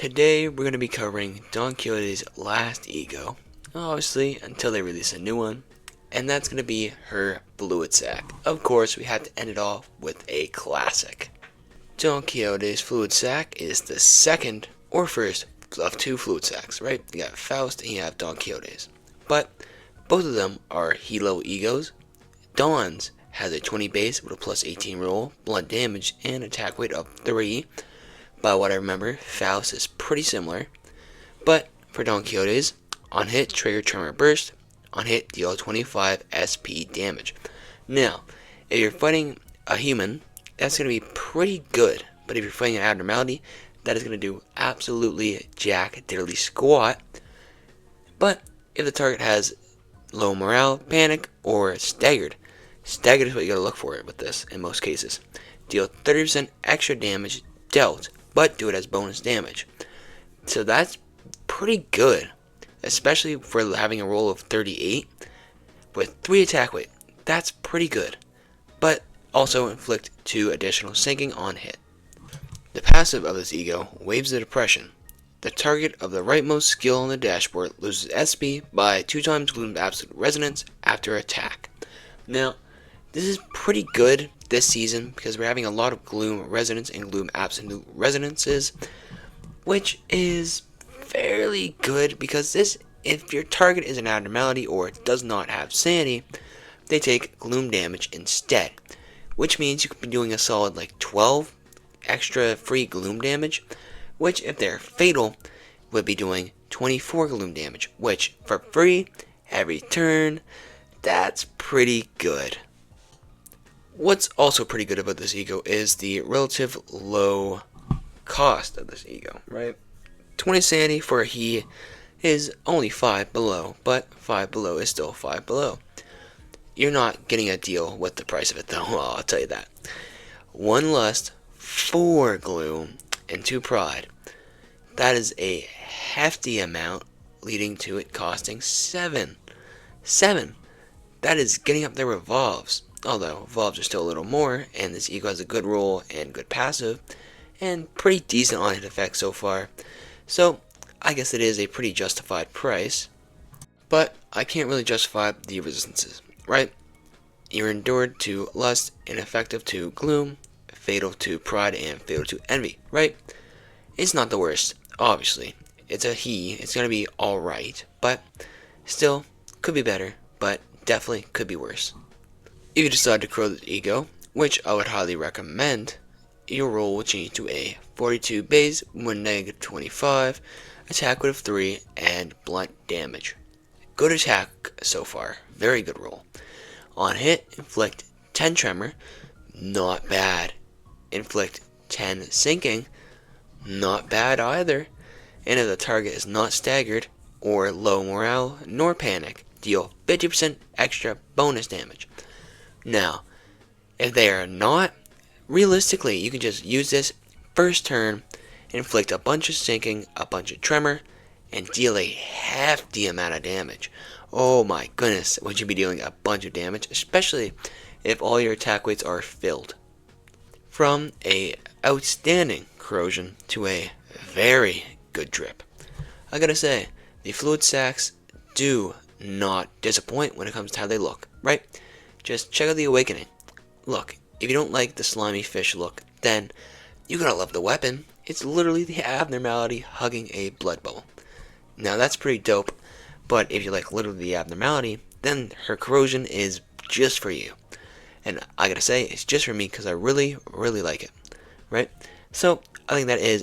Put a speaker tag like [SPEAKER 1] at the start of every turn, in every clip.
[SPEAKER 1] Today we're going to be covering Don Quixote's last E.G.O, obviously until they release a new one, and that's going to be her Fluidsack. Of course, we had to end it off with a classic. Don Quixote's Fluidsack is the second or first of two Fluidsacks, right? You got Faust and you have Don Quixote's. But both of them are Hilo E.G.Os. Don's has a 20 base with a plus 18 roll, blunt damage, and attack weight of 3. By what I remember, Faust is pretty similar. But for Don Quixote's, on hit, trigger Tremor Burst. On hit, deal 25 SP damage. Now, if you're fighting a human, that's going to be pretty good. But if you're fighting an abnormality, that is going to do absolutely jack diddly squat. But if the target has low morale, panic, or staggered is what you got to look for with this in most cases. Deal 30% extra damage dealt, but do it as bonus damage. So that's pretty good, especially for having a roll of 38 with 3 attack weight. That's pretty good, but also inflict 2 additional sinking on hit. The passive of this E.G.O, Waves of Depression. The target of the rightmost skill on the dashboard loses SP by 2 times Gloom's Absolute Resonance after attack. Now, this is pretty good this season because we're having a lot of Gloom Resonance and Gloom Absolute Resonances, which is fairly good because if your target is an abnormality or does not have sanity, they take Gloom damage instead, which means you could be doing a solid like 12 extra free Gloom damage, which if they're fatal would be doing 24 Gloom damage, which for free every turn, that's pretty good. What's also pretty good about this E.G.O is the relative low cost of this E.G.O, right? 20 sanity for a he is only 5 below, but 5 below is still 5 below. You're not getting a deal with the price of it though, I'll tell you that. 1 lust, 4 gloom, and 2 pride. That is a hefty amount, leading to it costing 7. 7! That is getting up there with Revolves. Although Revolves are still a little more, and this E.G.O has a good roll and good passive, and pretty decent on hit effect so far. So, I guess it is a pretty justified price. But I can't really justify the resistances, right? You're endured to lust, ineffective to gloom, fatal to pride, and fatal to envy, right? It's not the worst, obviously. It's a he, it's gonna be alright, but still, could be better, but definitely could be worse. If you decide to grow the E.G.O, which I would highly recommend, your roll will change to a 42 base with negative 25, attack with 3, and blunt damage. Good attack so far, very good roll. On hit, inflict 10 tremor, not bad. Inflict 10 sinking, not bad either. And if the target is not staggered, or low morale, nor panic, deal 50% extra bonus damage. Now, if they are not, realistically, you can just use this first turn, inflict a bunch of sinking, a bunch of tremor, and deal a hefty amount of damage. Oh my goodness, would you be dealing a bunch of damage, especially if all your attack weights are filled. From a outstanding corrosion to a very good drip. I gotta say, the Fluidsacks do not disappoint when it comes to how they look, right? Just check out the Awakening. Look, if you don't like the slimy fish look, then you gotta love the weapon. It's literally the abnormality hugging a blood bowl. Now that's pretty dope, but if you like literally the abnormality, then her corrosion is just for you. And I gotta say, it's just for me because I really, really like it, right? So, I think that is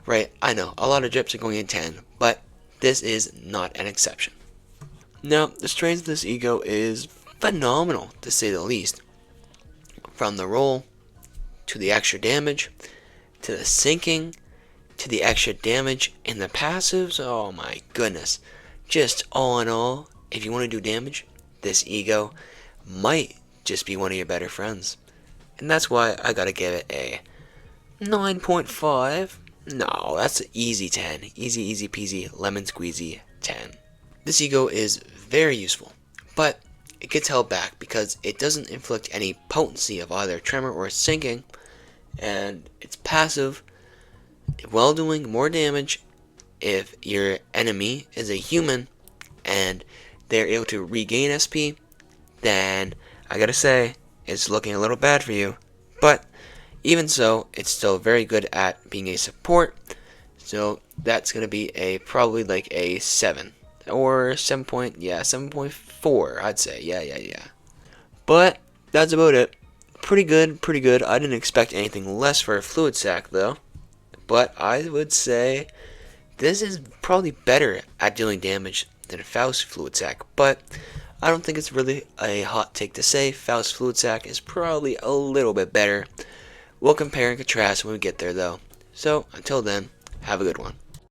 [SPEAKER 1] right, I know, a lot of drips are going in 10, but this is not an exception. Now, the strength of this E.G.O is phenomenal, to say the least. From the roll, to the extra damage, to the sinking, to the extra damage in the passives, oh my goodness. Just all in all, if you want to do damage, this E.G.O might just be one of your better friends. And that's why I gotta give it a 9.5. No, that's an easy 10. Easy peasy, lemon squeezy 10. This E.G.O is very useful, but it gets held back because it doesn't inflict any potency of either tremor or sinking, and it's passive while doing more damage if your enemy is a human and they're able to regain SP, then I gotta say, it's looking a little bad for you. But even so, it's still very good at being a support. So that's gonna be a probably like a 7 or 7.4, I'd say. Yeah. But that's about it. Pretty good, pretty good. I didn't expect anything less for a Fluidsack though. But I would say this is probably better at dealing damage than Faust Fluidsack, but I don't think it's really a hot take to say Faust Fluidsack is probably a little bit better. We'll compare and contrast when we get there though. So until then, have a good one.